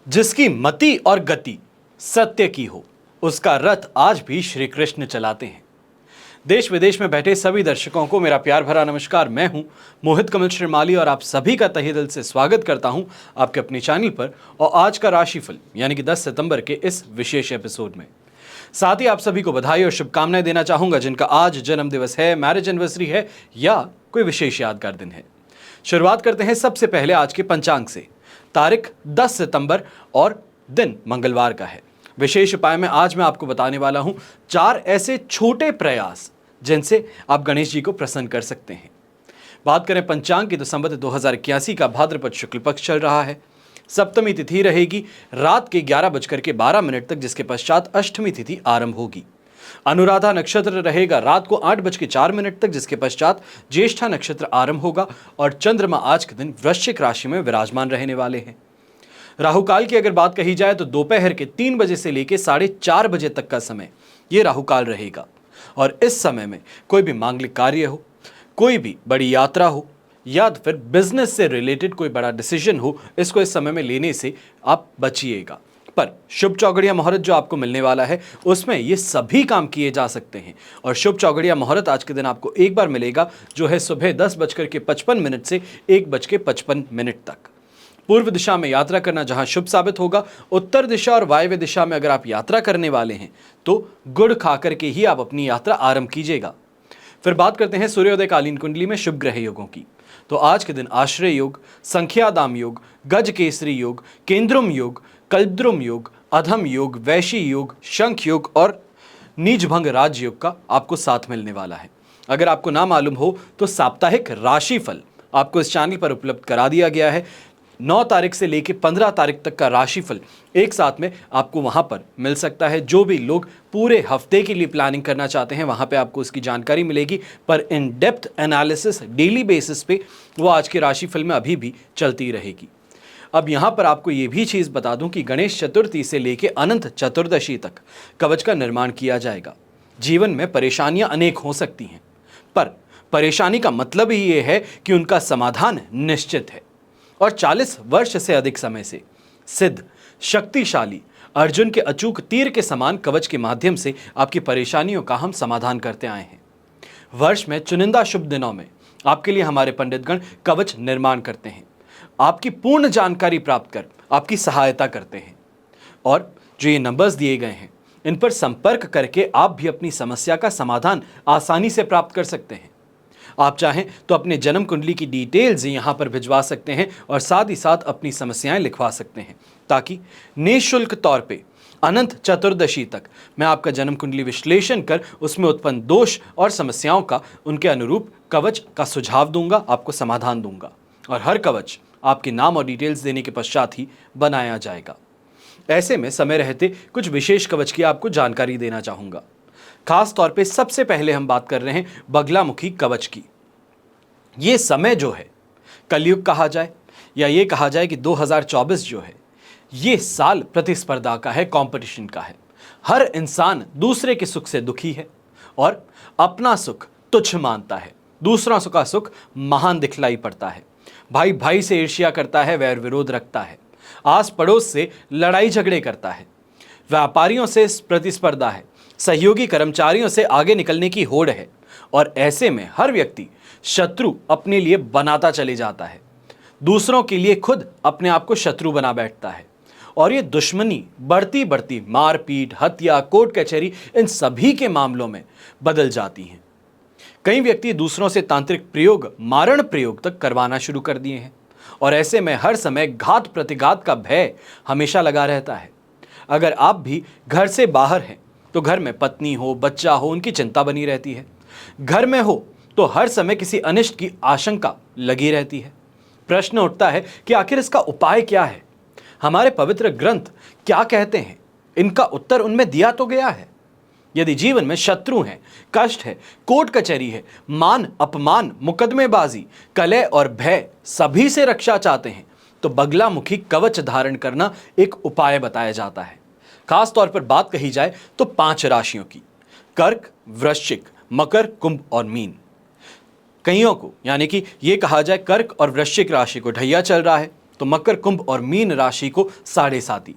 जिसकी मति और गति सत्य की हो, उसका रथ आज भी श्री कृष्ण चलाते हैं। देश विदेश में बैठे सभी दर्शकों को मेरा प्यार भरा नमस्कार। मैं हूं मोहित कमल श्रीमाली और आप सभी का तहे दिल से स्वागत करता हूं आपके अपने चैनल पर और आज का राशिफल यानी कि 10 सितंबर के इस विशेष एपिसोड में। साथ ही आप सभी को बधाई और शुभकामनाएं देना चाहूंगा जिनका आज जन्म दिवस है, मैरिज एनिवर्सरी है या कोई विशेष यादगार दिन है। शुरुआत करते हैं सबसे पहले आज के पंचांग से। तारीख 10 सितंबर और दिन मंगलवार का है। विशेष उपाय में आज मैं आपको बताने वाला हूं 4 ऐसे छोटे प्रयास जिनसे आप गणेश जी को प्रसन्न कर सकते हैं। बात करें पंचांग की तो संवत 2081 का भाद्रपद शुक्ल पक्ष चल रहा है। सप्तमी तिथि रहेगी रात के 11:12 तक, जिसके पश्चात अष्टमी तिथि आरंभ होगी। अनुराधा नक्षत्र रहेगा रात को 8:04 तक, जिसके पश्चात ज्येष्ठा नक्षत्र आरंभ होगा और चंद्रमा आज के दिन वृश्चिक राशि में विराजमान रहने वाले हैं। राहुकाल की अगर बात कही जाए तो दोपहर के 3 बजे से लेकर 4:30 बजे तक का समय ये राहुकाल रहेगा और इस समय में कोई भी मांगलिक कार्य हो, कोई भी बड़ी यात्रा हो या फिर बिजनेस से रिलेटेड कोई बड़ा डिसीजन हो, इसको इस समय में लेने से आप बचिएगा। पर शुभ चौगड़िया मुहूर्त जो आपको मिलने वाला है उसमें ये सभी काम किए जा सकते हैं और शुभ चौगड़िया मुहूर्त आज के दिन आपको एक बार मिलेगा जो है सुबह 10:55 से 1:55 तक। पूर्व दिशा में यात्रा करना जहां शुभ साबित होगा, उत्तर दिशा और वायव्य दिशा में अगर आप यात्रा करने वाले हैं तो गुड़ खा करके ही आप अपनी यात्रा आरंभ कीजिएगा। फिर बात करते हैं सूर्योदय कालीन कुंडली में शुभ ग्रह योगों की। तो आज के दिन आश्रय योग, संख्यादाम योग, गज केसरी योग, केंद्रुम योग, कल्पद्रुम योग, अधम योग, वैशी योग, शंख योग और नीचभंग राज योग का आपको साथ मिलने वाला है। अगर आपको ना मालूम हो तो साप्ताहिक राशिफल आपको इस चैनल पर उपलब्ध करा दिया गया है। 9 तारीख से लेकर 15 तारीख तक का राशिफल एक साथ में आपको वहां पर मिल सकता है। जो भी लोग पूरे हफ्ते के लिए प्लानिंग करना चाहते हैं वहां पे आपको उसकी जानकारी मिलेगी, पर in depth analysis daily basis पे वो आज के राशिफल में अभी भी चलती रहेगी। अब यहां पर आपको ये भी चीज बता दूं कि गणेश चतुर्थी से लेकर अनंत चतुर्दशी तक कवच का निर्माण किया जाएगा। जीवन में परेशानियां अनेक हो सकती हैं, पर परेशानी का मतलब ही ये है कि उनका समाधान निश्चित है और 40 वर्ष से अधिक समय से सिद्ध शक्तिशाली अर्जुन के अचूक तीर के समान कवच के माध्यम से आपकी परेशानियों का हम समाधान करते आए हैं। वर्ष में चुनिंदा शुभ दिनों में आपके लिए हमारे पंडितगण कवच निर्माण करते हैं, आपकी पूर्ण जानकारी प्राप्त कर आपकी सहायता करते हैं और जो ये नंबर्स दिए गए हैं इन पर संपर्क करके आप भी अपनी समस्या का समाधान आसानी से प्राप्त कर सकते हैं। आप चाहें तो अपने जन्म कुंडली की डिटेल्स यहां पर भिजवा सकते हैं और साथ ही साथ अपनी समस्याएं लिखवा सकते हैं ताकि निःशुल्क तौर पे अनंत चतुर्दशी तक मैं आपका जन्म कुंडली विश्लेषण कर उसमें उत्पन्न दोष और समस्याओं का उनके अनुरूप कवच का सुझाव दूंगा, आपको समाधान दूंगा और हर कवच आपके नाम और डिटेल्स देने के पश्चात ही बनाया जाएगा। ऐसे में समय रहते कुछ विशेष कवच की आपको जानकारी देना चाहूंगा। खास तौर पे सबसे पहले हम बात कर रहे हैं बगलामुखी कवच की। ये समय जो है कलयुग कहा जाए या ये कहा जाए कि 2024 जो है ये साल प्रतिस्पर्धा का है, कंपटीशन का है। हर इंसान दूसरे के सुख से दुखी है और अपना सुख तुच्छ मानता है, दूसरों का सुख महान दिखलाई पड़ता है। भाई भाई से ईर्ष्या करता है, वैर विरोध रखता है, आस पड़ोस से लड़ाई झगड़े करता है, व्यापारियों से प्रतिस्पर्धा है, सहयोगी कर्मचारियों से आगे निकलने की होड़ है और ऐसे में हर व्यक्ति शत्रु अपने लिए बनाता चले जाता है, दूसरों के लिए खुद अपने आप को शत्रु बना बैठता है और ये दुश्मनी बढ़ती बढ़ती मारपीट, हत्या, कोर्ट कचहरी इन सभी के मामलों में बदल जाती हैं। कई व्यक्ति दूसरों से तांत्रिक प्रयोग, मारण प्रयोग तक करवाना शुरू कर दिए हैं और ऐसे में हर समय घात प्रतिघात का भय हमेशा लगा रहता है। अगर आप भी घर से बाहर हैं तो घर में पत्नी हो, बच्चा हो, उनकी चिंता बनी रहती है। घर में हो तो हर समय किसी अनिष्ट की आशंका लगी रहती है। प्रश्न उठता है कि आखिर इसका उपाय क्या है? हमारे पवित्र ग्रंथ क्या कहते हैं? इनका उत्तर उनमें दिया तो गया है। यदि जीवन में शत्रु हैं, कष्ट है, कोर्ट कचहरी है, मान अपमान, मुकदमेबाजी, कलह और भय सभी से रक्षा चाहते हैं तो बगलामुखी कवच धारण करना एक उपाय बताया जाता है। खास तौर पर बात कही जाए तो 5 राशियों की, कर्क, वृश्चिक, मकर, कुंभ और मीन। कईयों को यानी कि ये कहा जाए कर्क और वृश्चिक राशि को ढैया चल रहा है, तो मकर, कुंभ और मीन राशि को साढ़े साती।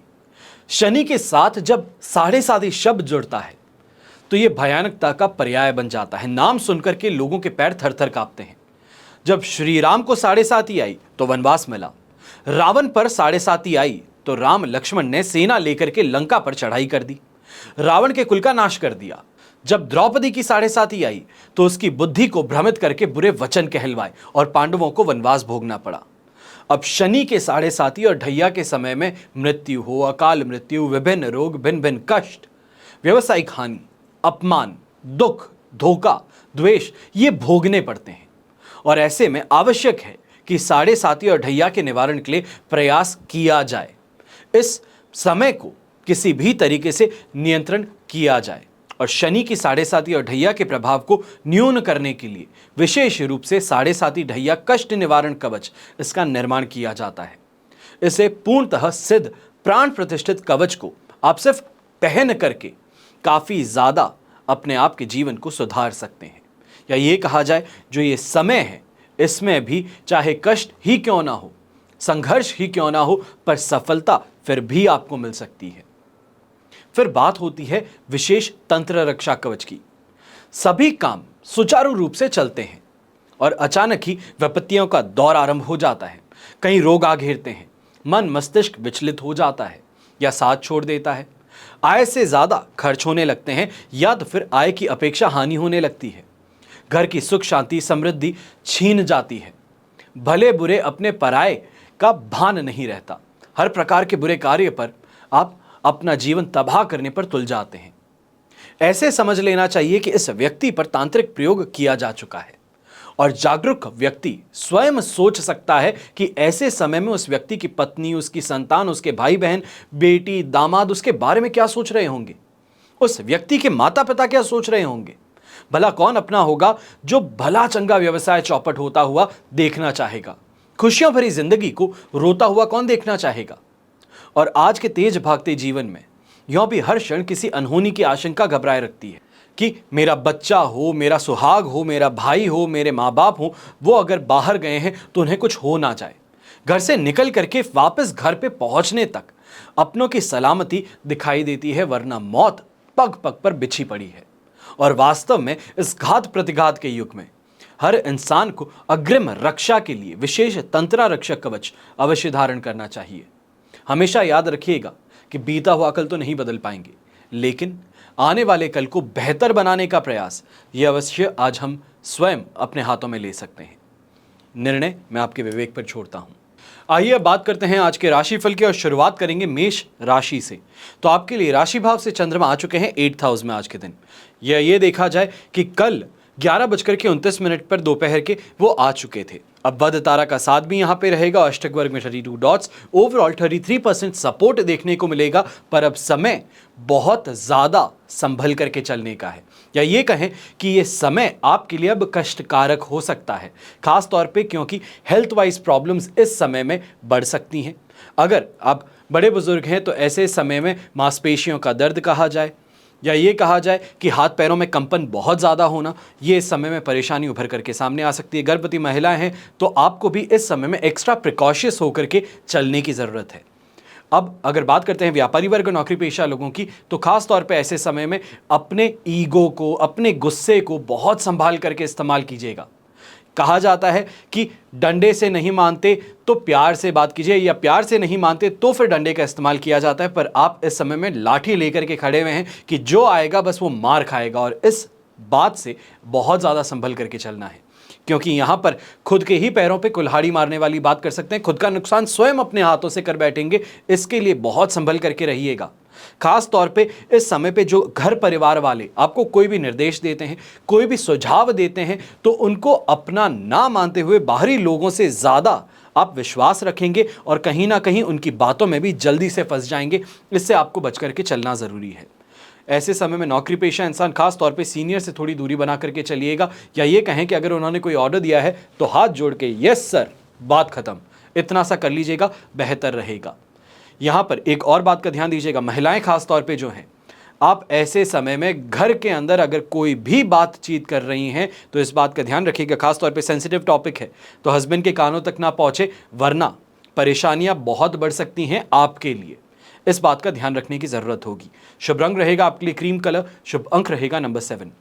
शनि के साथ जब साढ़े साती शब्द जुड़ता है तो यह भयानकता का पर्याय बन जाता है। नाम सुनकर के लोगों के पैर थर थर कांपते हैं। जब श्री राम को साढ़े साती आई तो वनवास मिला, रावण पर साढ़े साती आई तो राम लक्ष्मण ने सेना लेकर के लंका पर चढ़ाई कर दी, रावण के कुल का नाश कर दिया। जब द्रौपदी की साढ़े साती आई तो उसकी बुद्धि को भ्रमित करके बुरे वचन कहलवाए और पांडवों को वनवास भोगना पड़ा। अब शनि के साढ़े साती और ढैया के समय में मृत्यु हो, अकाल मृत्यु, विभिन्न रोग, भिन्न भिन्न कष्ट, व्यवसायिक हानि, अपमान, दुख, धोखा, द्वेष ये भोगने पड़ते हैं। और ऐसे में आवश्यक है कि साढ़े साती और ढैया के निवारण के लिए प्रयास किया जाए। इस समय को किसी भी तरीके से नियंत्रण किया जाए और शनि की साढ़े साती और ढैया के प्रभाव को न्यून करने के लिए विशेष रूप से साढ़े साती ढैया कष्ट निवारण कवच इसका निर्माण किया जाता है। इसे पूर्णतः सिद्ध प्राण प्रतिष्ठित कवच को आप सिर्फ पहन करके काफी ज्यादा अपने आप के जीवन को सुधार सकते हैं। या ये कहा जाए जो ये समय है इसमें भी चाहे कष्ट ही क्यों ना हो, संघर्ष ही क्यों ना हो, पर सफलता फिर भी आपको मिल सकती है। फिर बात होती है विशेष तंत्र रक्षा कवच की। सभी काम सुचारू रूप से चलते हैं और अचानक ही विपत्तियों का दौर आरंभ हो जाता है। कहीं रोग आ घेरते हैं, मन मस्तिष्क विचलित हो जाता है या साथ छोड़ देता है, आय से ज्यादा खर्च होने लगते हैं या तो फिर आय की अपेक्षा हानि होने लगती है, घर की सुख शांति समृद्धि छीन जाती है, भले बुरे अपने पराये का भान नहीं रहता, हर प्रकार के बुरे कार्य पर आप अपना जीवन तबाह करने पर तुल जाते हैं। ऐसे समझ लेना चाहिए कि इस व्यक्ति पर तांत्रिक प्रयोग किया जा चुका है और जागरूक व्यक्ति स्वयं सोच सकता है कि ऐसे समय में उस व्यक्ति की पत्नी, उसकी संतान, उसके भाई बहन, बेटी, दामाद उसके बारे में क्या सोच रहे होंगे, उस व्यक्ति के माता पिता क्या सोच रहे होंगे। भला कौन अपना होगा जो भला चंगा व्यवसाय चौपट होता हुआ देखना चाहेगा, खुशियों भरी जिंदगी को रोता हुआ कौन देखना चाहेगा। और आज के तेज भागते जीवन में यों भी हर क्षण किसी अनहोनी की आशंका घबराए रखती है कि मेरा बच्चा हो, मेरा सुहाग हो, मेरा भाई हो, मेरे माँ बाप हो, वो अगर बाहर गए हैं तो उन्हें कुछ हो ना जाए। घर से निकल करके वापस घर पे पहुंचने तक अपनों की सलामती दिखाई देती है, वरना मौत पग पग पर बिछी पड़ी है। और वास्तव में इस घात प्रतिघात के युग में हर इंसान को अग्रिम रक्षा के लिए विशेष तंत्रा रक्षक कवच अवश्य धारण करना चाहिए। हमेशा याद रखिएगा कि बीता हुआ कल तो नहीं बदल पाएंगे, लेकिन आने वाले कल को बेहतर बनाने का प्रयास ये अवश्य आज हम स्वयं अपने हाथों में ले सकते हैं। निर्णय मैं आपके विवेक पर छोड़ता हूं। आइए अब बात करते हैं आज के राशिफल की और शुरुआत करेंगे मेष राशि से। तो आपके लिए राशि भाव से चंद्रमा आ चुके हैं 8th हाउस में आज के दिन। ये देखा जाए कि कल 11:29 पर दोपहर के वो आ चुके थे। अब बुध तारा का साथ भी यहाँ पे रहेगा। अष्टक वर्ग में 32 डॉट्स, ओवरऑल 33% सपोर्ट देखने को मिलेगा। पर अब समय बहुत ज़्यादा संभल करके चलने का है, या ये कहें कि ये समय आपके लिए अब कष्टकारक हो सकता है, खास तौर पे क्योंकि हेल्थ वाइज प्रॉब्लम्स इस समय में बढ़ सकती हैं। अगर आप बड़े बुजुर्ग हैं तो ऐसे समय में मांसपेशियों का दर्द कहा जाए, या ये कहा जाए कि हाथ पैरों में कंपन बहुत ज़्यादा होना, ये इस समय में परेशानी उभर करके सामने आ सकती है। गर्भवती महिलाएं हैं तो आपको भी इस समय में एक्स्ट्रा प्रिकॉशियस होकर के चलने की ज़रूरत है। अब अगर बात करते हैं व्यापारी वर्ग, नौकरी पेशा लोगों की, तो खास तौर पे ऐसे समय में अपने ईगो को, अपने गुस्से को बहुत संभाल करके इस्तेमाल कीजिएगा। कहा जाता है कि डंडे से नहीं मानते तो प्यार से बात कीजिए, या प्यार से नहीं मानते तो फिर डंडे का इस्तेमाल किया जाता है। पर आप इस समय में लाठी लेकर के खड़े हुए हैं कि जो आएगा बस वो मार खाएगा, और इस बात से बहुत ज़्यादा संभल करके चलना है, क्योंकि यहाँ पर खुद के ही पैरों पे कुल्हाड़ी मारने वाली बात कर सकते हैं। खुद का नुकसान स्वयं अपने हाथों से कर बैठेंगे, इसके लिए बहुत संभल करके रहिएगा। खास तौर पे इस समय पे जो घर परिवार वाले आपको कोई भी निर्देश देते हैं, कोई भी सुझाव देते हैं, तो उनको अपना ना मानते हुए बाहरी लोगों से ज़्यादा आप विश्वास रखेंगे और कहीं ना कहीं उनकी बातों में भी जल्दी से फंस जाएंगे। इससे आपको बच करके चलना ज़रूरी है। ऐसे समय में नौकरी पेशा इंसान खास तौर पे सीनियर से थोड़ी दूरी बना करके चलिएगा, या ये कहें कि अगर उन्होंने कोई ऑर्डर दिया है तो हाथ जोड़ के यस सर, बात खत्म, इतना सा कर लीजिएगा, बेहतर रहेगा। यहाँ पर एक और बात का ध्यान दीजिएगा, महिलाएं खास तौर पे जो हैं, आप ऐसे समय में घर के अंदर अगर कोई भी बातचीत कर रही हैं तो इस बात का ध्यान रखिएगा, खास तौर पे सेंसिटिव टॉपिक है तो हस्बैंड के कानों तक ना पहुँचे, वरना परेशानियां बहुत बढ़ सकती हैं आपके लिए, इस बात का ध्यान रखने की जरूरत होगी। शुभ रंग रहेगा आपके लिए क्रीम कलर, शुभ अंक रहेगा नंबर 7।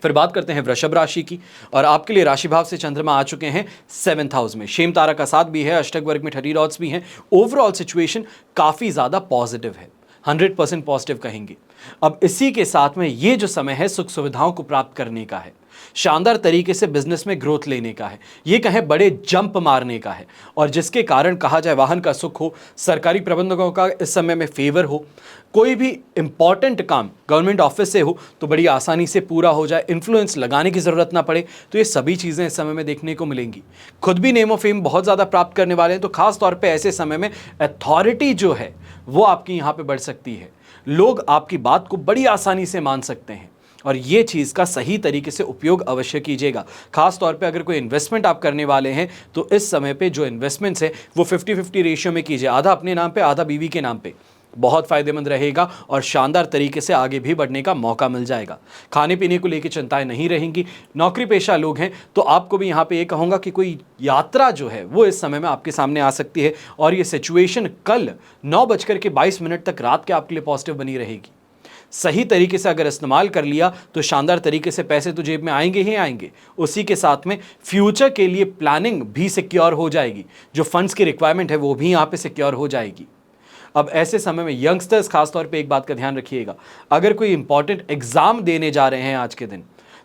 फिर बात करते हैं वृषभ राशि की, और आपके लिए राशि भाव से चंद्रमा आ चुके हैं 7th हाउस में। शेम तारा का साथ भी है, अष्टक वर्ग में 30 डॉट्स भी हैं। ओवरऑल सिचुएशन काफी ज्यादा पॉजिटिव है, 100% पॉजिटिव कहेंगे। अब इसी के साथ में ये जो समय है सुख सुविधाओं को प्राप्त करने का है, शानदार तरीके से बिजनेस में ग्रोथ लेने का है, ये कहें बड़े जंप मारने का है, और जिसके कारण कहा जाए वाहन का सुख हो, सरकारी प्रबंधकों का इस समय में फेवर हो, कोई भी इंपॉर्टेंट काम गवर्नमेंट ऑफिस से हो तो बड़ी आसानी से पूरा हो जाए, इन्फ्लुएंस लगाने की जरूरत ना पड़े, तो ये सभी चीजें इस समय में देखने को मिलेंगी। खुद भी नेम ऑफ फेम बहुत ज्यादा प्राप्त करने वाले हैं, तो खास तौर पे ऐसे समय में अथॉरिटी जो है वो आपकी यहां पे बढ़ सकती है। लोग आपकी बात को बड़ी आसानी से मान सकते हैं, और ये चीज़ का सही तरीके से उपयोग अवश्य कीजिएगा। खास तौर पे अगर कोई इन्वेस्टमेंट आप करने वाले हैं तो इस समय पे जो इन्वेस्टमेंट्स है वो 50-50 रेशियो में कीजिए, आधा अपने नाम पे आधा बीवी के नाम पे। बहुत फायदेमंद रहेगा और शानदार तरीके से आगे भी बढ़ने का मौका मिल जाएगा। खाने पीने को लेकर चिंताएं नहीं रहेंगी। नौकरी पेशा लोग हैं तो आपको भी यहाँ पे ये कहूँगा कि कोई यात्रा जो है वो इस समय में आपके सामने आ सकती है, और ये सिचुएशन कल 9:22 तक रात के आपके लिए पॉजिटिव बनी रहेगी। सही तरीके से अगर इस्तेमाल कर लिया तो शानदार तरीके से पैसे तो जेब में आएंगे ही आएंगे, उसी के साथ में फ्यूचर के लिए प्लानिंग भी सिक्योर हो जाएगी, जो फंड्स की रिक्वायरमेंट है वो भी यहाँ पे सिक्योर हो जाएगी। अब ऐसे समय में यंगस्टर्स खासतौर पे एक बात का ध्यान रखिएगा, अगर कोई इंपॉर्टेंट एग्जाम देने जा रहे हैं आज के दिन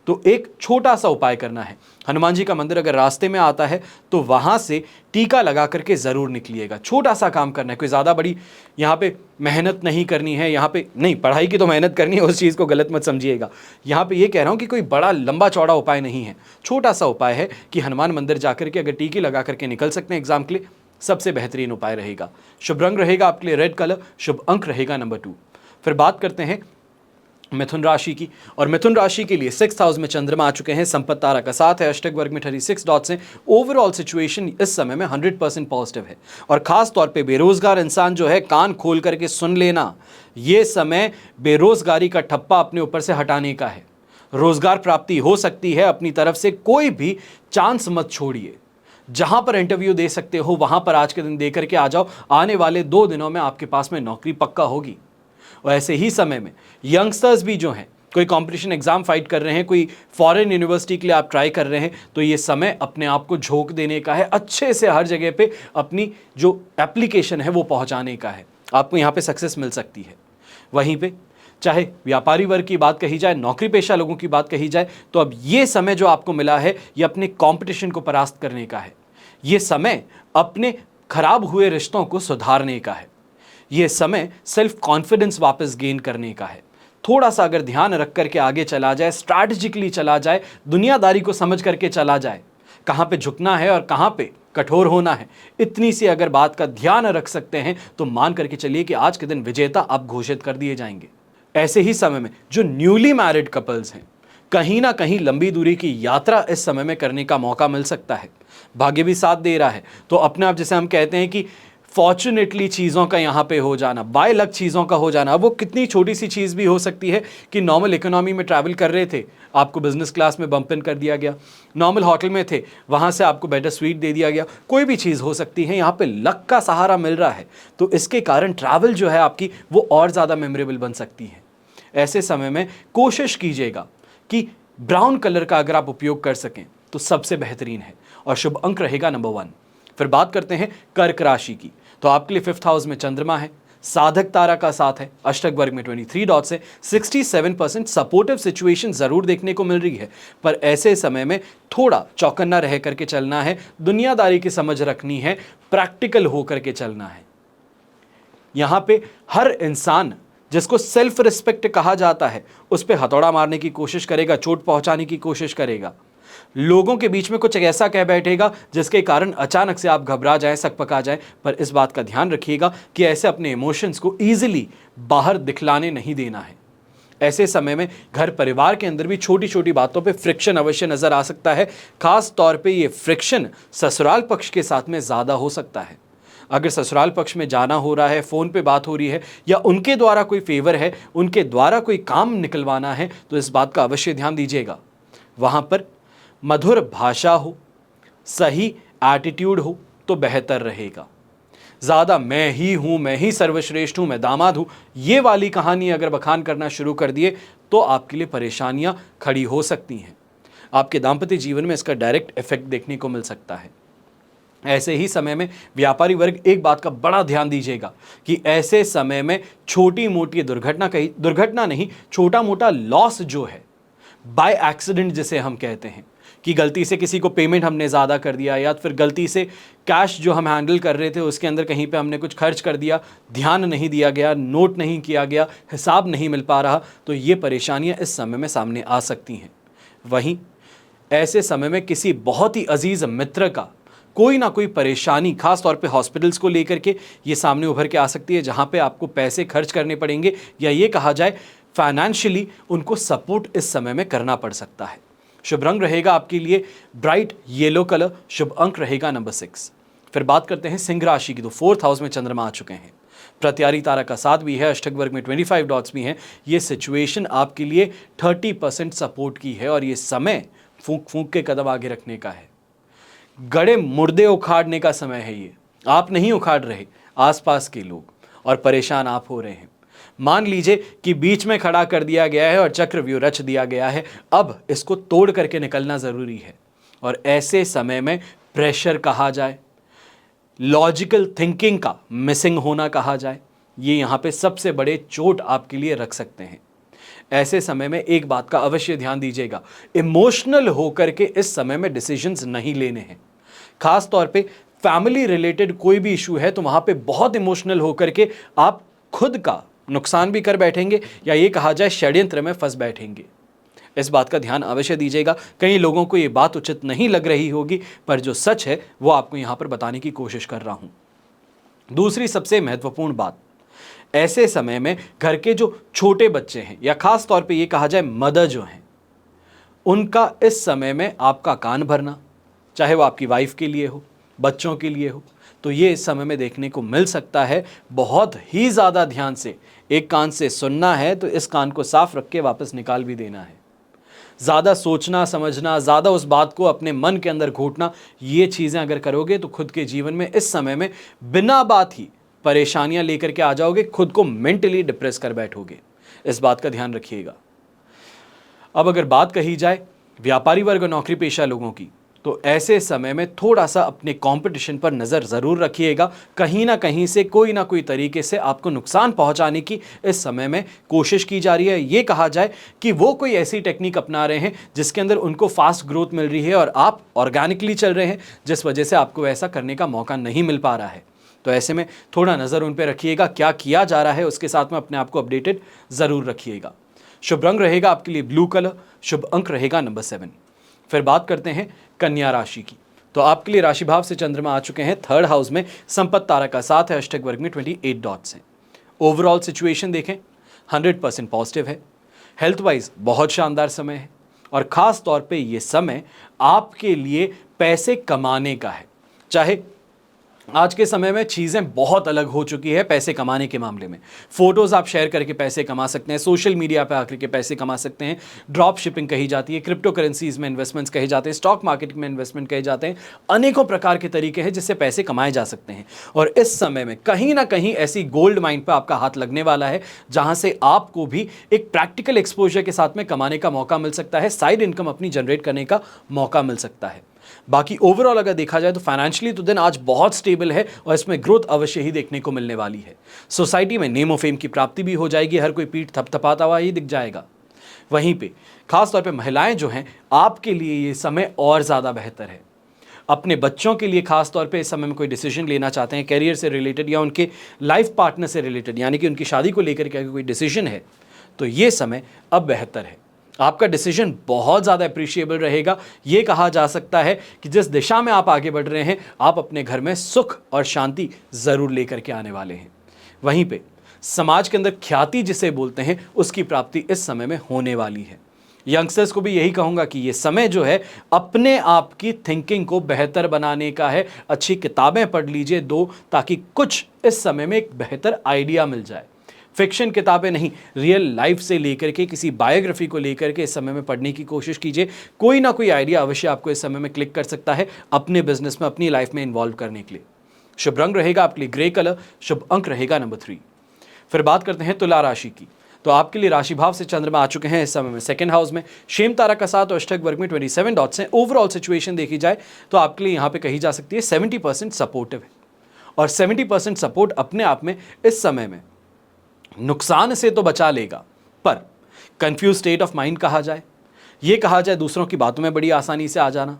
तो एक छोटा सा उपाय करना है। हनुमान जी का मंदिर अगर रास्ते में आता है तो वहां से टीका लगा करके जरूर निकलिएगा। छोटा सा काम करना है, कोई ज्यादा बड़ी यहाँ पे मेहनत नहीं करनी है। यहाँ पे नहीं, पढ़ाई की तो मेहनत करनी है, उस चीज को गलत मत समझिएगा। यहाँ पे ये कह रहा हूँ कि कोई बड़ा लंबा चौड़ा उपाय नहीं है, छोटा सा उपाय है कि हनुमान मंदिर जाकर के अगर टीके लगा करके निकल सकते हैं एग्जाम के लिए, सबसे बेहतरीन उपाय रहेगा। शुभ रंग रहेगा आपके लिए रेड कलर, शुभ अंक रहेगा नंबर 2। फिर बात करते हैं मिथुन राशि की, और मिथुन राशि के लिए 6th हाउस में चंद्रमा आ चुके हैं, संपत्ति तारा का साथ है, अष्टक वर्ग में 36 डॉट्स हैं। ओवरऑल सिचुएशन इस समय में 100% पॉजिटिव है, और खास तौर पे बेरोजगार इंसान जो है कान खोल करके सुन लेना, ये समय बेरोजगारी का ठप्पा अपने ऊपर से हटाने का है। रोजगार प्राप्ति हो सकती है अपनी तरफ से, कोई भी चांस मत छोड़िए। जहां पर इंटरव्यू दे सकते हो वहां पर आज के दिन दे करके आ जाओ, आने वाले 2 दिनों में आपके पास में नौकरी पक्का होगी। और ऐसे ही समय में यंगस्टर्स भी जो हैं, कोई कंपटीशन एग्जाम फाइट कर रहे हैं, कोई फॉरेन यूनिवर्सिटी के लिए आप ट्राई कर रहे हैं, तो ये समय अपने आप को झोंक देने का है, अच्छे से हर जगह पे अपनी जो एप्लीकेशन है वो पहुंचाने का है, आपको यहाँ पे सक्सेस मिल सकती है। वहीं पे चाहे व्यापारी वर्ग की बात कही जाए, नौकरी पेशा लोगों की बात कही जाए, तो अब ये समय जो आपको मिला है ये अपने कंपटीशन को परास्त करने का है। ये समय अपने खराब हुए रिश्तों को सुधारने का है। ये समय सेल्फ कॉन्फिडेंस वापस गेन करने का है। थोड़ा सा अगर ध्यान रख करके आगे चला जाए, स्ट्रैटेजिकली चला जाए, दुनियादारी को समझ करके चला जाए, कहाँ पे झुकना है और कहाँ पे कठोर होना है, इतनी सी अगर बात का ध्यान रख सकते हैं तो मान करके चलिए कि आज के दिन विजेता आप घोषित कर दिए जाएंगे। ऐसे ही समय में जो न्यूली मैरिड कपल्स हैं, कहीं ना कहीं लंबी दूरी की यात्रा इस समय में करने का मौका मिल सकता है। भाग्य भी साथ दे रहा है, तो अपने आप जैसे हम कहते हैं कि फॉर्चुनेटली चीज़ों का यहाँ पे हो जाना, बाय लक चीज़ों का हो जाना, वो कितनी छोटी सी चीज़ भी हो सकती है कि नॉर्मल इकोनॉमी में ट्रैवल कर रहे थे, आपको बिजनेस क्लास में बम्प इन कर दिया गया, नॉर्मल होटल में थे, वहाँ से आपको बेटर स्वीट दे दिया गया, कोई भी चीज़ हो सकती है। यहाँ पे लक का सहारा मिल रहा है, तो इसके कारण ट्रैवल जो है आपकी वो और ज़्यादा मेमोरेबल बन सकती है। ऐसे समय में कोशिश कीजिएगा कि ब्राउन कलर का अगर आप उपयोग कर सकें तो सबसे बेहतरीन है, और शुभ अंक रहेगा नंबर 1। फिर बात करते हैं कर्क राशि की, तो आपके लिए 5th हाउस में चंद्रमा है, साधक तारा का साथ है, अष्टक वर्ग में 23 डॉट्स है, 67% सपोर्टिव सिचुएशन जरूर देखने को मिल रही है, पर ऐसे समय में थोड़ा चौकन्ना रह करके चलना है, दुनियादारी की समझ रखनी है, प्रैक्टिकल होकर के चलना है। यहां पे हर इंसान जिसको सेल्फ रिस्पेक्ट कहा जाता है उस पर हथौड़ा मारने की कोशिश करेगा, चोट पहुंचाने की कोशिश करेगा, लोगों के बीच में कुछ ऐसा कह बैठेगा जिसके कारण अचानक से आप घबरा जाएं, सकपका जाएं। पर इस बात का ध्यान रखिएगा कि ऐसे अपने इमोशंस को ईजिली बाहर दिखलाने नहीं देना है। ऐसे समय में घर परिवार के अंदर भी छोटी छोटी बातों पे फ्रिक्शन अवश्य नजर आ सकता है। खास तौर पे ये फ्रिक्शन ससुराल पक्ष के साथ में ज़्यादा हो सकता है। अगर ससुराल पक्ष में जाना हो रहा है, फ़ोन पे बात हो रही है, या उनके द्वारा कोई फेवर है, उनके द्वारा कोई काम निकलवाना है, तो इस बात का अवश्य ध्यान दीजिएगा। वहाँ पर मधुर भाषा हो, सही एटीट्यूड हो तो बेहतर रहेगा। ज़्यादा मैं ही हूँ, मैं ही सर्वश्रेष्ठ हूँ, मैं दामाद हूँ, ये वाली कहानी अगर बखान करना शुरू कर दिए तो आपके लिए परेशानियाँ खड़ी हो सकती हैं। आपके दाम्पत्य जीवन में इसका डायरेक्ट इफेक्ट देखने को मिल सकता है। ऐसे ही समय में व्यापारी वर्ग एक बात का बड़ा ध्यान दीजिएगा कि ऐसे समय में छोटी मोटी दुर्घटना नहीं, छोटा मोटा लॉस जो है, बाय एक्सीडेंट जिसे हम कहते हैं, कि गलती से किसी को पेमेंट हमने ज़्यादा कर दिया या फिर गलती से कैश जो हम हैंडल कर रहे थे उसके अंदर कहीं पे हमने कुछ खर्च कर दिया, ध्यान नहीं दिया गया, नोट नहीं किया गया, हिसाब नहीं मिल पा रहा, तो ये परेशानियां इस समय में सामने आ सकती हैं। वहीं ऐसे समय में किसी बहुत ही अजीज़ मित्र का कोई ना कोई परेशानी, खास तौर पे हॉस्पिटल्स को लेकर के ये सामने उभर के आ सकती है, जहाँ पे आपको पैसे खर्च करने पड़ेंगे या ये कहा जाए फाइनेंशियली उनको सपोर्ट इस समय में करना पड़ सकता है। शुभ रंग रहेगा आपके लिए ब्राइट येलो कलर, शुभ अंक रहेगा नंबर 6। फिर बात करते हैं सिंह राशि की, तो 4th हाउस में चंद्रमा आ चुके हैं, प्रत्यारी तारा का 7 भी है, अष्टक वर्ग में 25 डॉट्स भी हैं। ये सिचुएशन आपके लिए 30% सपोर्ट की है और ये समय फूंक फूंक के कदम आगे रखने का है। गड़े मुर्दे उखाड़ने का समय है ये। आप नहीं उखाड़ रहे, आसपास के लोग, और परेशान आप हो रहे हैं। मान लीजिए कि बीच में खड़ा कर दिया गया है और चक्रव्यूह रच दिया गया है, अब इसको तोड़ करके निकलना ज़रूरी है। और ऐसे समय में प्रेशर कहा जाए, लॉजिकल थिंकिंग का मिसिंग होना कहा जाए, ये यहाँ पे सबसे बड़े चोट आपके लिए रख सकते हैं। ऐसे समय में एक बात का अवश्य ध्यान दीजिएगा, इमोशनल होकर के इस समय में डिसीजंस नहीं लेने हैं। खास तौर पे फैमिली रिलेटेड कोई भी इशू है तो वहाँ पे बहुत इमोशनल होकर के आप खुद का नुकसान भी कर बैठेंगे या ये कहा जाए षड्यंत्र में फंस बैठेंगे। इस बात का ध्यान अवश्य दीजिएगा। कई लोगों को ये बात उचित नहीं लग रही होगी, पर जो सच है वो आपको यहाँ पर बताने की कोशिश कर रहा हूँ। दूसरी सबसे महत्वपूर्ण बात, ऐसे समय में घर के जो छोटे बच्चे हैं या खास तौर पे ये कहा जाए मदर जो हैं, उनका इस समय में आपका कान भरना, चाहे वो आपकी वाइफ के लिए हो, बच्चों के लिए हो, तो ये इस समय में देखने को मिल सकता है। बहुत ही ज़्यादा ध्यान से, एक कान से सुनना है तो इस कान को साफ रख के वापस निकाल भी देना है। ज़्यादा सोचना समझना, ज़्यादा उस बात को अपने मन के अंदर घोटना, ये चीज़ें अगर करोगे तो खुद के जीवन में इस समय में बिना बात ही परेशानियां लेकर के आ जाओगे, खुद को मेंटली डिप्रेस कर बैठोगे। इस बात का ध्यान रखिएगा। अब अगर बात कही जाए व्यापारी वर्ग और नौकरी पेशा लोगों की, तो ऐसे समय में थोड़ा सा अपने कंपटीशन पर नज़र ज़रूर रखिएगा। कहीं ना कहीं से कोई ना कोई तरीके से आपको नुकसान पहुंचाने की इस समय में कोशिश की जा रही है। ये कहा जाए कि वो कोई ऐसी टेक्निक अपना रहे हैं जिसके अंदर उनको फास्ट ग्रोथ मिल रही है और आप ऑर्गेनिकली चल रहे हैं, जिस वजह से आपको ऐसा करने का मौका नहीं मिल पा रहा है। तो ऐसे में थोड़ा नज़र उन पर रखिएगा, क्या किया जा रहा है उसके साथ में अपने आप को अपडेटेड ज़रूर रखिएगा। शुभ रंग रहेगा आपके लिए ब्लू कलर, शुभ अंक रहेगा नंबर 7। फिर बात करते हैं कन्या राशि की, तो आपके लिए राशि भाव से चंद्रमा आ चुके हैं 3rd हाउस में, संपत्ति तारा का 7 है, अष्टक वर्ग में 28 डॉट्स हैं। ओवरऑल सिचुएशन देखें 100% पॉजिटिव है। हेल्थ वाइज बहुत शानदार समय है और ख़ास तौर पे ये समय आपके लिए पैसे कमाने का है। चाहे आज के समय में चीज़ें बहुत अलग हो चुकी है पैसे कमाने के मामले में। फ़ोटोज़ आप शेयर करके पैसे कमा सकते हैं, सोशल मीडिया पे आकर के पैसे कमा सकते हैं, ड्रॉप शिपिंग कही जाती है, क्रिप्टो करेंसीज़ में इन्वेस्टमेंट्स कहे जाते हैं, स्टॉक मार्केट में इन्वेस्टमेंट कहे जाते हैं। अनेकों प्रकार के तरीके हैं जिससे पैसे कमाए जा सकते हैं और इस समय में कहीं ना कहीं ऐसी गोल्ड माइन पर आपका हाथ लगने वाला है जहाँ से आपको भी एक प्रैक्टिकल एक्सपोजर के साथ में कमाने का मौका मिल सकता है, साइड इनकम अपनी जनरेट करने का मौका मिल सकता है। बाकी ओवरऑल अगर देखा जाए तो फाइनेंशियली तो दिन आज बहुत स्टेबल है और इसमें ग्रोथ अवश्य ही देखने को मिलने वाली है। सोसाइटी में नेम और फेम की प्राप्ति भी हो जाएगी, हर कोई पीठ थपथपाता हुआ ही दिख जाएगा। वहीं पे खास तौर पे महिलाएं जो हैं, आपके लिए ये समय और ज़्यादा बेहतर है। अपने बच्चों के लिए खास तौर पे इस समय में कोई डिसीजन लेना चाहते हैं कैरियर से रिलेटेड या उनके लाइफ पार्टनर से रिलेटेड, यानी कि उनकी शादी को लेकर के कोई डिसीजन है, तो ये समय अब बेहतर है। आपका डिसीजन बहुत ज़्यादा अप्रिशिएबल रहेगा। ये कहा जा सकता है कि जिस दिशा में आप आगे बढ़ रहे हैं, आप अपने घर में सुख और शांति ज़रूर लेकर के आने वाले हैं। वहीं पे समाज के अंदर ख्याति जिसे बोलते हैं, उसकी प्राप्ति इस समय में होने वाली है। यंगस्टर्स को भी यही कहूँगा कि ये समय जो है अपने आप की थिंकिंग को बेहतर बनाने का है। अच्छी किताबें पढ़ लीजिए दो, ताकि कुछ इस समय में एक बेहतर आइडिया मिल जाए। फिक्शन किताबें नहीं, रियल लाइफ से लेकर के किसी बायोग्राफी को लेकर के इस समय में पढ़ने की कोशिश कीजिए। कोई ना कोई आइडिया अवश्य आपको इस समय में क्लिक कर सकता है अपने बिजनेस में, अपनी लाइफ में इन्वॉल्व करने के लिए। शुभ रंग रहेगा आपके लिए ग्रे कलर, शुभ अंक रहेगा नंबर 3। फिर बात करते हैं तुला राशि की। तो आपके लिए राशि भाव से चंद्रमा आ चुके हैं इस समय में सेकंड हाउस में, शेम तारा का साथ और अष्टक वर्ग में 27 डॉट्स हैं। ओवरऑल सिचुएशन देखी जाए तो आपके लिए यहाँ पे कही जा सकती है 70% सपोर्टिव है, और 70% सपोर्ट अपने आप में इस समय में नुकसान से तो बचा लेगा, पर कंफ्यूज स्टेट ऑफ माइंड कहा जाए, ये कहा जाए दूसरों की बातों में बड़ी आसानी से आ जाना,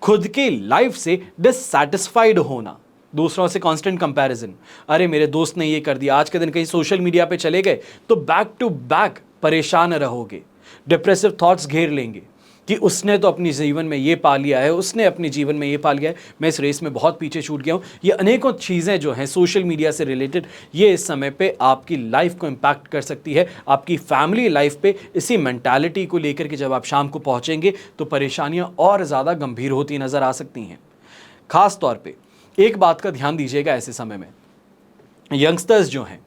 खुद की लाइफ से डिससैटिस्फाइड होना, दूसरों से कांस्टेंट कंपैरिजन, अरे मेरे दोस्त ने ये कर दिया, आज के दिन कहीं सोशल मीडिया पे चले गए तो बैक टू बैक परेशान रहोगे, डिप्रेसिव थॉट्स घेर लेंगे कि उसने तो अपनी जीवन में ये पा लिया है, उसने अपने जीवन में ये पा लिया है, मैं इस रेस में बहुत पीछे छूट गया हूँ। ये अनेकों चीज़ें जो हैं सोशल मीडिया से रिलेटेड, ये इस समय पे आपकी लाइफ को इम्पैक्ट कर सकती है, आपकी फैमिली लाइफ पे। इसी मेंटालिटी को लेकर के जब आप शाम को पहुँचेंगे तो परेशानियाँ और ज़्यादा गंभीर होती नज़र आ सकती हैं। खास तौर पर एक बात का ध्यान दीजिएगा, ऐसे समय में यंगस्टर्स जो हैं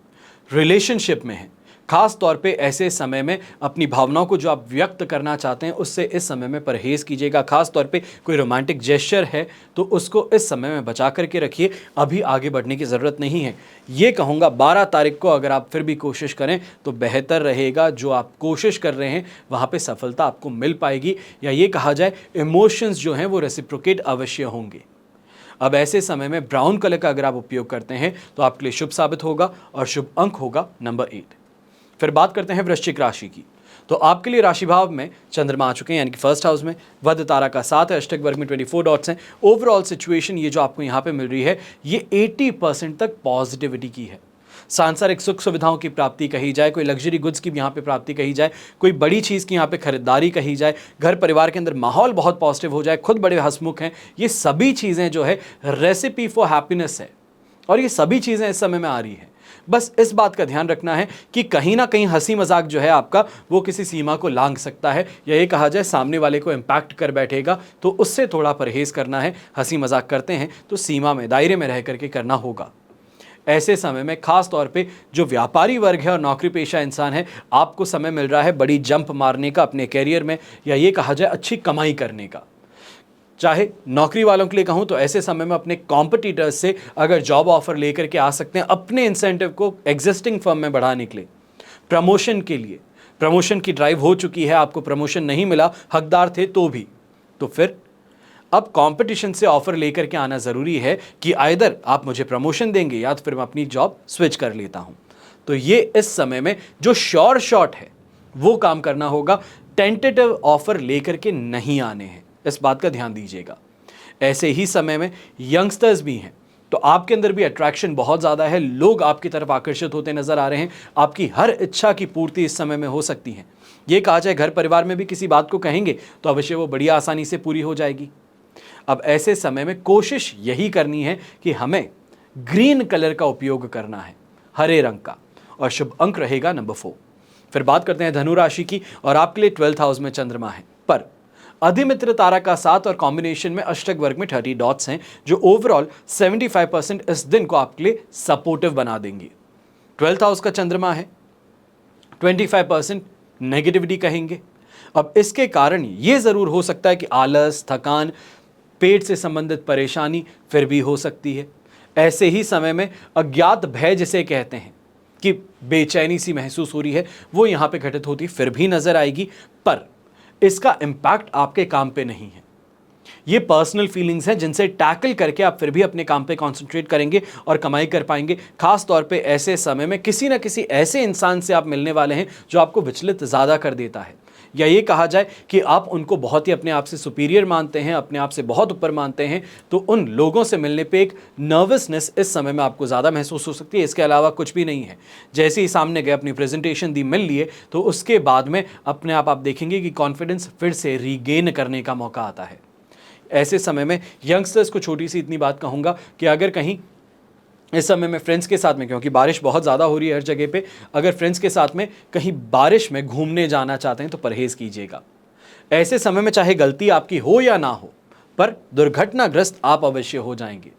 रिलेशनशिप में हैं, खास तौर पे ऐसे समय में अपनी भावनाओं को जो आप व्यक्त करना चाहते हैं उससे इस समय में परहेज कीजिएगा। खास तौर पे कोई रोमांटिक जेस्चर है तो उसको इस समय में बचा करके रखिए, अभी आगे बढ़ने की ज़रूरत नहीं है। ये कहूँगा 12 तारीख को अगर आप फिर भी कोशिश करें तो बेहतर रहेगा, जो आप कोशिश कर रहे हैं वहाँ पर सफलता आपको मिल पाएगी, या ये कहा जाए इमोशंस जो हैं वो रेसिप्रोकेट अवश्य होंगे। अब ऐसे समय में ब्राउन कलर का अगर आप उपयोग करते हैं तो आपके लिए शुभ साबित होगा, और शुभ अंक होगा नंबर 8। फिर बात करते हैं वृश्चिक राशि की। तो आपके लिए राशि भाव में चंद्रमा आ चुके हैं, यानी कि फर्स्ट हाउस में, वध तारा का साथ है, अष्टक वर्ग में 24 डॉट्स हैं। ओवरऑल सिचुएशन ये जो आपको यहाँ पे मिल रही है ये 80% तक पॉजिटिविटी की है। सांसारिक सुख सुविधाओं की प्राप्ति कही जाए, कोई लग्जरी गुड्स की भी यहाँ पे प्राप्ति कही जाए, कोई बड़ी चीज़ की यहाँ पे खरीदारी कही जाए, घर परिवार के अंदर माहौल बहुत पॉजिटिव हो जाए, खुद बड़े हंसमुख हैं, ये सभी चीज़ें जो है रेसिपी फॉर हैप्पीनेस है, और ये सभी चीज़ें इस समय में आ रही हैं। बस इस बात का ध्यान रखना है कि कहीं ना कहीं हंसी मजाक जो है आपका वो किसी सीमा को लांघ सकता है, या ये कहा जाए सामने वाले को इम्पैक्ट कर बैठेगा, तो उससे थोड़ा परहेज करना है। हंसी मजाक करते हैं तो सीमा में, दायरे में रह करके करना होगा। ऐसे समय में खास तौर पे जो व्यापारी वर्ग है और नौकरी पेशा इंसान है, आपको समय मिल रहा है बड़ी जंप मारने का अपने कैरियर में, या ये कहा जाए अच्छी कमाई करने का। चाहे नौकरी वालों के लिए कहूँ तो ऐसे समय में अपने कॉम्पिटिटर्स से अगर जॉब ऑफर लेकर के आ सकते हैं, अपने इंसेंटिव को एग्जिस्टिंग फर्म में बढ़ाने के लिए, प्रमोशन के लिए। प्रमोशन की ड्राइव हो चुकी है, आपको प्रमोशन नहीं मिला, हकदार थे तो भी, तो फिर अब कंपटीशन से ऑफर लेकर के आना ज़रूरी है कि आइदर आप मुझे प्रमोशन देंगे या तो फिर मैं अपनी जॉब स्विच कर लेता हूं। तो ये इस समय में जो श्योर शॉट है वो काम करना होगा, टेंटेटिव ऑफर लेकर के नहीं आने हैं, इस बात का ध्यान दीजिएगा। ऐसे ही समय में यंगस्टर्स भी हैं, तो आपके अंदर भी अट्रैक्शन बहुत ज़्यादा है, लोग आपकी तरफ आकर्षित होते नजर आ रहे हैं, आपकी हर इच्छा की पूर्ति इस समय में हो सकती है। ये कहा जाए घर परिवार में भी किसी बात को कहेंगे तो अवश्य वो बड़ी आसानी से पूरी हो जाएगी। अब ऐसे समय में कोशिश यही करनी है कि हमें ग्रीन कलर का उपयोग करना है, हरे रंग का, और शुभ अंक रहेगा नंबर 4। फिर बात करते हैं धनु राशि की, और आपके लिए 12th हाउस में चंद्रमा है, पर अधिमित्र तारा का साथ और कॉम्बिनेशन में अष्टक वर्ग में 30 डॉट्स हैं, जो ओवरऑल 75% इस दिन को आपके लिए सपोर्टिव बना देंगे। 12th हाउस का चंद्रमा है, 25% नेगेटिविटी कहेंगे। अब इसके कारण ये ज़रूर हो सकता है कि आलस, थकान, पेट से संबंधित परेशानी फिर भी हो सकती है। ऐसे ही समय में अज्ञात भय जिसे कहते हैं कि बेचैनी सी महसूस हो रही है, वो यहाँ पे घटित होती फिर भी नजर आएगी, पर इसका इम्पैक्ट आपके काम पे नहीं है। ये पर्सनल फीलिंग्स हैं जिनसे टैकल करके आप फिर भी अपने काम पे कंसंट्रेट करेंगे और कमाई कर पाएंगे। खास तौर पे ऐसे समय में किसी ना किसी ऐसे इंसान से आप मिलने वाले हैं जो आपको विचलित ज़्यादा कर देता है, या ये कहा जाए कि आप उनको बहुत ही अपने आप से सुपीरियर मानते हैं, अपने आप से बहुत ऊपर मानते हैं, तो उन लोगों से मिलने पे एक नर्वसनेस इस समय में आपको ज़्यादा महसूस हो सकती है। इसके अलावा कुछ भी नहीं है। जैसे ही सामने गए, अपनी प्रेजेंटेशन दी, मिल लिए, तो उसके बाद में अपने आप देखेंगे कि कॉन्फिडेंस फिर से रीगेन करने का मौका आता है। ऐसे समय में यंगस्टर्स को छोटी सी इतनी बात कहूँगा कि अगर कहीं इस समय में फ्रेंड्स के साथ में, क्योंकि बारिश बहुत ज़्यादा हो रही है हर जगह पे, अगर फ्रेंड्स के साथ में कहीं बारिश में घूमने जाना चाहते हैं तो परहेज कीजिएगा। ऐसे समय में चाहे गलती आपकी हो या ना हो, पर दुर्घटनाग्रस्त आप अवश्य हो जाएंगे,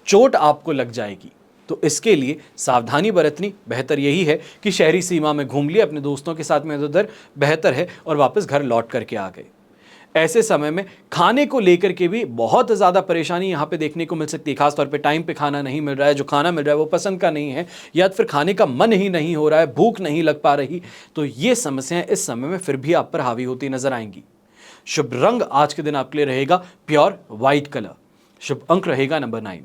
चोट आपको लग जाएगी। तो इसके लिए सावधानी बरतनी बेहतर यही है कि शहरी सीमा में घूम लिए, अपने दोस्तों के साथ में उधर बेहतर है, और वापस घर लौट करके आ गए। ऐसे समय में खाने को लेकर के भी बहुत ज़्यादा परेशानी यहाँ पे देखने को मिल सकती है। खासतौर पे टाइम पे खाना नहीं मिल रहा है, जो खाना मिल रहा है वो पसंद का नहीं है, या फिर खाने का मन ही नहीं हो रहा है, भूख नहीं लग पा रही, तो ये समस्याएं इस समय में फिर भी आप पर हावी होती नजर आएंगी। शुभ रंग आज के दिन आपके लिए रहेगा प्योर व्हाइट कलर। शुभ अंक रहेगा नंबर 9।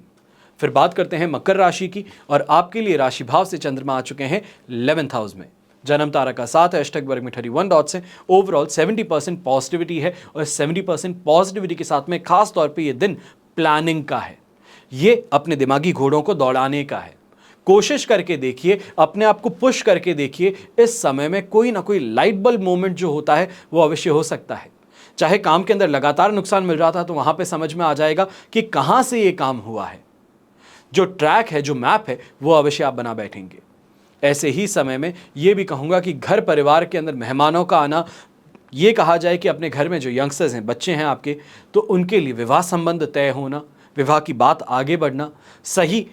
फिर बात करते हैं मकर राशि की, और आपके लिए राशि भाव से चंद्रमा आ चुके हैं 11th हाउस में। जन्म तारा का 7 है, अष्टक वर्ग में 31 डॉट्स है। ओवरऑल 70% पॉजिटिविटी है, और 70% पॉजिटिविटी के साथ में खास तौर पे ये दिन प्लानिंग का है, ये अपने दिमागी घोड़ों को दौड़ाने का है। कोशिश करके देखिए, अपने आप को पुश करके देखिए, इस समय में कोई ना कोई लाइट बल्ब मोमेंट जो होता है वो अवश्य हो सकता है। चाहे काम के अंदर लगातार नुकसान मिल रहा था तो वहां पे समझ में आ जाएगा कि कहां से ये काम हुआ है। जो ट्रैक है, जो मैप है, वो अवश्य आप बना बैठेंगे। ऐसे ही समय में ये भी कहूंगा कि घर परिवार के अंदर मेहमानों का आना, ये कहा जाए कि अपने घर में जो यंगस्टर्स हैं, बच्चे हैं आपके, तो उनके लिए विवाह संबंध तय होना, विवाह की बात आगे बढ़ना, सही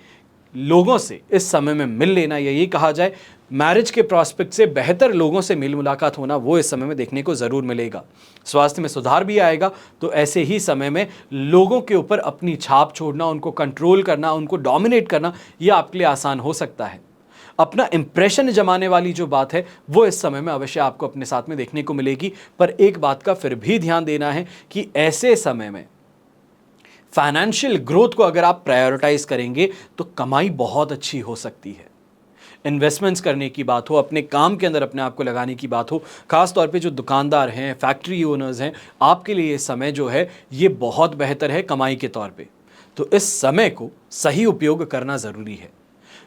लोगों से इस समय में मिल लेना, या ये कहा जाए मैरिज के प्रॉस्पेक्ट से बेहतर लोगों से मिल मुलाकात होना, वो इस समय में देखने को ज़रूर मिलेगा। स्वास्थ्य में सुधार भी आएगा। तो ऐसे ही समय में लोगों के ऊपर अपनी छाप छोड़ना, उनको कंट्रोल करना, उनको डोमिनेट करना, ये आपके लिए आसान हो सकता है। अपना इंप्रेशन जमाने वाली जो बात है वो इस समय में अवश्य आपको अपने साथ में देखने को मिलेगी। पर एक बात का फिर भी ध्यान देना है कि ऐसे समय में फाइनेंशियल ग्रोथ को अगर आप प्रायोरिटाइज करेंगे तो कमाई बहुत अच्छी हो सकती है। इन्वेस्टमेंट्स करने की बात हो, अपने काम के अंदर अपने आप को लगाने की बात हो, खास तौर पे जो दुकानदार हैं, फैक्ट्री ओनर्स हैं, आपके लिए ये समय जो है ये बहुत बेहतर है कमाई के तौर पे। तो इस समय को सही उपयोग करना ज़रूरी है।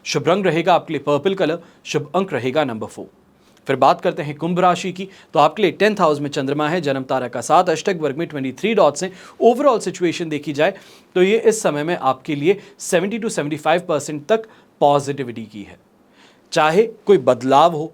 शुभ रंग रहेगा आपके लिए पर्पल कलर। शुभ अंक रहेगा नंबर 4। फिर बात करते हैं कुंभ राशि की, तो आपके लिए 10th हाउस में चंद्रमा है। जन्म तारा का 7, अष्टक वर्ग में 23 डॉट्स हैं। ओवरऑल सिचुएशन देखी जाए तो ये इस समय में आपके लिए 70 to 75% तक पॉजिटिविटी की है। चाहे कोई बदलाव हो,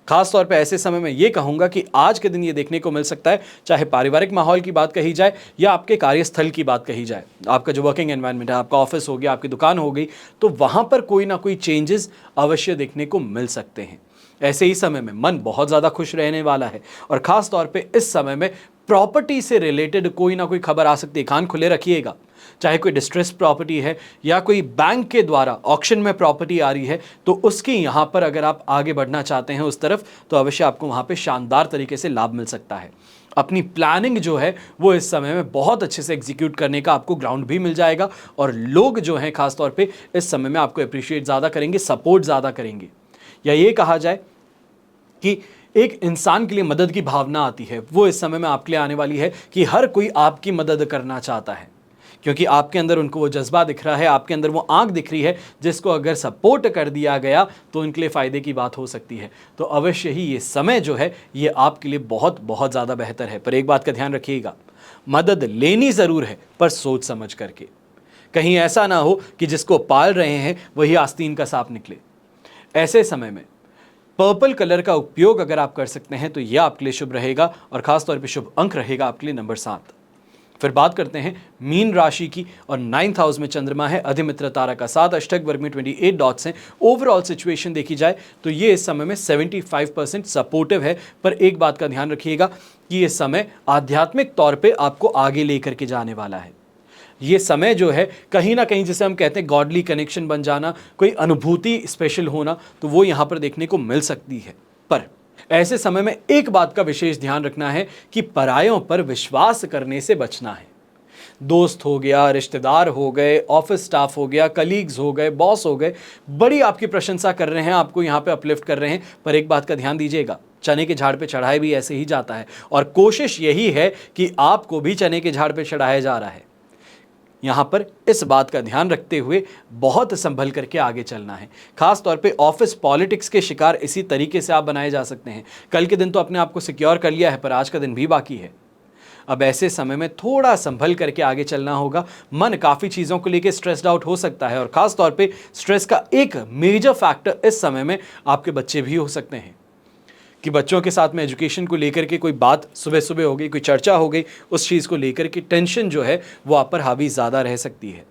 खास तौर पे ऐसे समय में ये कहूँगा कि आज के दिन ये देखने को मिल सकता है, चाहे पारिवारिक माहौल की बात कही जाए या आपके कार्यस्थल की बात कही जाए, आपका जो वर्किंग एनवायरनमेंट है, आपका ऑफिस हो गया, आपकी दुकान हो गई, तो वहाँ पर कोई ना कोई चेंजेस अवश्य देखने को मिल सकते हैं। ऐसे ही समय में मन बहुत ज़्यादा खुश रहने वाला है, और ख़ास तौर पे इस समय में प्रॉपर्टी से रिलेटेड कोई ना कोई खबर आ सकती है। कान खुले रखिएगा। चाहे कोई डिस्ट्रेस प्रॉपर्टी है या कोई बैंक के द्वारा ऑक्शन में प्रॉपर्टी आ रही है, तो उसकी यहाँ पर अगर आप आगे बढ़ना चाहते हैं उस तरफ, तो अवश्य आपको वहाँ पे शानदार तरीके से लाभ मिल सकता है। अपनी प्लानिंग जो है वो इस समय में बहुत अच्छे से एग्जीक्यूट करने का आपको ग्राउंड भी मिल जाएगा, और लोग जो हैं खासतौर पे इस समय में आपको अप्रिशिएट ज़्यादा करेंगे, सपोर्ट ज़्यादा करेंगे। या ये कहा जाए कि एक इंसान के लिए मदद की भावना आती है, वो इस समय में आपके लिए आने वाली है कि हर कोई आपकी मदद करना चाहता है, क्योंकि आपके अंदर उनको वो जज्बा दिख रहा है, आपके अंदर वो आंख दिख रही है, जिसको अगर सपोर्ट कर दिया गया तो उनके लिए फ़ायदे की बात हो सकती है। तो अवश्य ही ये समय जो है ये आपके लिए बहुत बहुत ज़्यादा बेहतर है। पर एक बात का ध्यान रखिएगा, मदद लेनी ज़रूर है, पर सोच समझ करके। कहीं ऐसा ना हो कि जिसको पाल रहे हैं वही आस्तीन का सांप निकले। ऐसे समय में पर्पल कलर का उपयोग अगर आप कर सकते हैं तो यह आपके लिए शुभ रहेगा, और खास तौर पे शुभ अंक रहेगा आपके लिए नंबर 7। फिर बात करते हैं मीन राशि की, और 9th हाउस में चंद्रमा है। अधिमित्र तारा का 7, अष्टक वर्ग में 28 डॉट्स हैं। ओवरऑल सिचुएशन देखी जाए तो ये इस समय में 75% सपोर्टिव है। पर एक बात का ध्यान रखिएगा कि ये समय आध्यात्मिक तौर पे आपको आगे लेकर के जाने वाला है। ये समय जो है कहीं ना कहीं, जिसे हम कहते हैं गॉडली कनेक्शन बन जाना, कोई अनुभूति स्पेशल होना, तो वो यहाँ पर देखने को मिल सकती है। पर ऐसे समय में एक बात का विशेष ध्यान रखना है कि परायों पर विश्वास करने से बचना है। दोस्त हो गया, रिश्तेदार हो गए, ऑफिस स्टाफ हो गया, कलीग्स हो गए, बॉस हो गए, बड़ी आपकी प्रशंसा कर रहे हैं, आपको यहाँ पे अपलिफ्ट कर रहे हैं, पर एक बात का ध्यान दीजिएगा, चने के झाड़ पे चढ़ाए भी ऐसे ही जाता है, और कोशिश यही है कि आपको भी चने के झाड़ पे चढ़ाया जा रहा है। यहाँ पर इस बात का ध्यान रखते हुए बहुत संभल करके आगे चलना है। खास तौर पे ऑफिस पॉलिटिक्स के शिकार इसी तरीके से आप बनाए जा सकते हैं। कल के दिन तो अपने आप को सिक्योर कर लिया है, पर आज का दिन भी बाकी है। अब ऐसे समय में थोड़ा संभल करके आगे चलना होगा। मन काफ़ी चीज़ों को लेकर स्ट्रेस्ड आउट हो सकता है, और ख़ास तौर पे स्ट्रेस का एक मेजर फैक्टर इस समय में आपके बच्चे भी हो सकते हैं, कि बच्चों के साथ में एजुकेशन को लेकर के कोई बात सुबह सुबह हो गई, कोई चर्चा हो गई, उस चीज़ को लेकर के टेंशन जो है वो आप पर हावी ज़्यादा रह सकती है।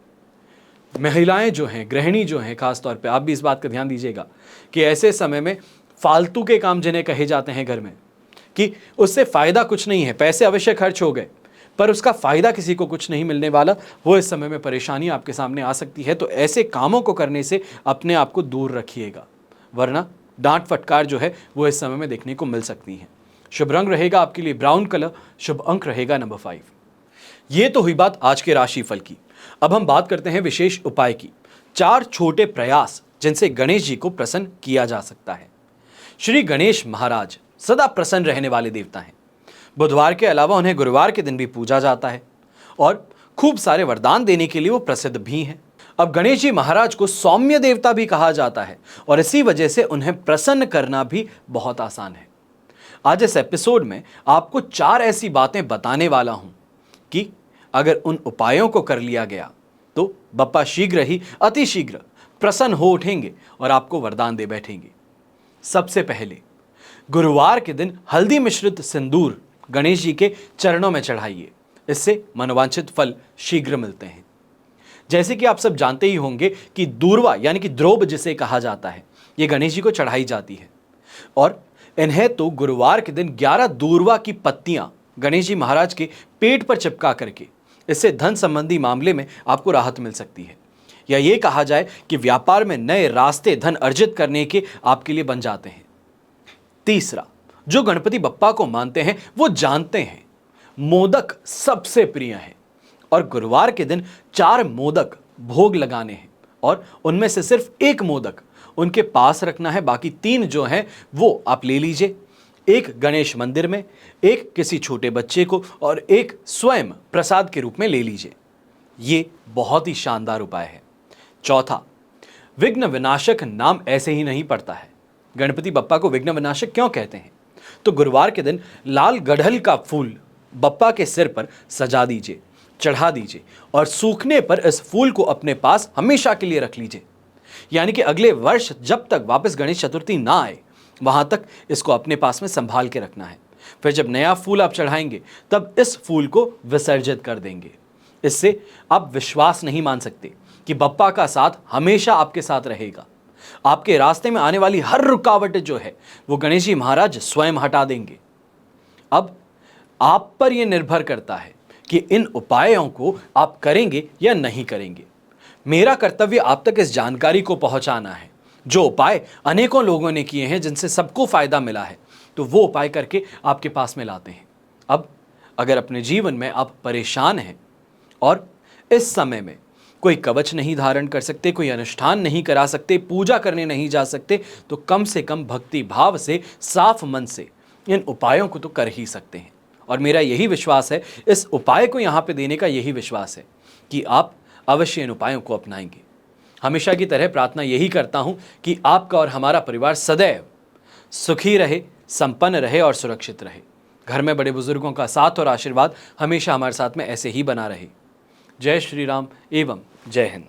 महिलाएं जो हैं, गृहिणी जो हैं, खास तौर पे आप भी इस बात का ध्यान दीजिएगा कि ऐसे समय में फालतू के काम जिन्हें कहे जाते हैं घर में, कि उससे फ़ायदा कुछ नहीं है, पैसे अवश्य खर्च हो गए, पर उसका फायदा किसी को कुछ नहीं मिलने वाला, वो इस समय में परेशानी आपके सामने आ सकती है। तो ऐसे कामों को करने से अपने आप को दूर रखिएगा, वरना डांट फटकार जो है वो इस समय में देखने को मिल सकती है। शुभ रंग रहेगा आपके लिए ब्राउन कलर, शुभ अंक रहेगा नंबर 5। ये तो हुई बात आज के राशिफल की। अब हम बात करते हैं विशेष उपाय की। 4 छोटे प्रयास जिनसे गणेश जी को प्रसन्न किया जा सकता है। श्री गणेश महाराज सदा प्रसन्न रहने वाले देवता हैं। बुधवार के अलावा उन्हें गुरुवार के दिन भी पूजा जाता है और खूब सारे वरदान देने के लिए वो प्रसिद्ध भी हैं। अब गणेश जी महाराज को सौम्य देवता भी कहा जाता है और इसी वजह से उन्हें प्रसन्न करना भी बहुत आसान है। आज इस एपिसोड में आपको 4 ऐसी बातें बताने वाला हूं कि अगर उन उपायों को कर लिया गया तो बप्पा शीघ्र ही अति शीघ्र प्रसन्न हो उठेंगे और आपको वरदान दे बैठेंगे। सबसे पहले गुरुवार के दिन हल्दी मिश्रित सिंदूर गणेश जी के चरणों में चढ़ाइए। इससे मनोवांछित फल शीघ्र मिलते हैं। जैसे कि आप सब जानते ही होंगे कि दूर्वा यानी कि द्रोब जिसे कहा जाता है, ये गणेश जी को चढ़ाई जाती है और इन्हें तो गुरुवार के दिन 11 दूर्वा की पत्तियां गणेश जी महाराज के पेट पर चिपका करके, इससे धन संबंधी मामले में आपको राहत मिल सकती है, या ये कहा जाए कि व्यापार में नए रास्ते धन अर्जित करने के आपके लिए बन जाते हैं। तीसरा, जो गणपति बप्पा को मानते हैं वो जानते हैं मोदक सबसे प्रिय है और गुरुवार के दिन 4 मोदक भोग लगाने हैं और उनमें से सिर्फ 1 मोदक उनके पास रखना है। बाकी 3 जो हैं वो आप ले लीजिए, 1 गणेश मंदिर में, 1 किसी छोटे बच्चे को और 1 स्वयं प्रसाद के रूप में ले लीजिए। ये बहुत ही शानदार उपाय है। चौथा, विघ्न विनाशक नाम ऐसे ही नहीं पड़ता है। गणपति बप्पा को विघ्न विनाशक क्यों कहते हैं? तो गुरुवार के दिन लाल गढ़ल का फूल बप्पा के सिर पर सजा दीजिए, चढ़ा दीजिए और सूखने पर इस फूल को अपने पास हमेशा के लिए रख लीजिए। यानी कि अगले वर्ष जब तक वापस गणेश चतुर्थी ना आए वहां तक इसको अपने पास में संभाल के रखना है। फिर जब नया फूल आप चढ़ाएंगे तब इस फूल को विसर्जित कर देंगे। इससे आप विश्वास नहीं मान सकते कि बप्पा का साथ हमेशा आपके साथ रहेगा। आपके रास्ते में आने वाली हर रुकावट जो है वो गणेश जी महाराज स्वयं हटा देंगे। अब आप पर यह निर्भर करता है कि इन उपायों को आप करेंगे या नहीं करेंगे। मेरा कर्तव्य आप तक इस जानकारी को पहुंचाना है। जो उपाय अनेकों लोगों ने किए हैं, जिनसे सबको फायदा मिला है, तो वो उपाय करके आपके पास में लाते हैं। अब अगर अपने जीवन में आप परेशान हैं और इस समय में कोई कवच नहीं धारण कर सकते, कोई अनुष्ठान नहीं करा सकते, पूजा करने नहीं जा सकते, तो कम से कम भक्ति भाव से, साफ मन से इन उपायों को तो कर ही सकते हैं। और मेरा यही विश्वास है, इस उपाय को यहाँ पे देने का यही विश्वास है कि आप अवश्य इन उपायों को अपनाएंगे। हमेशा की तरह प्रार्थना यही करता हूँ कि आपका और हमारा परिवार सदैव सुखी रहे, संपन्न रहे और सुरक्षित रहे। घर में बड़े बुजुर्गों का साथ और आशीर्वाद हमेशा हमारे साथ में ऐसे ही बना रहे। जय श्री राम एवं जय हिंद।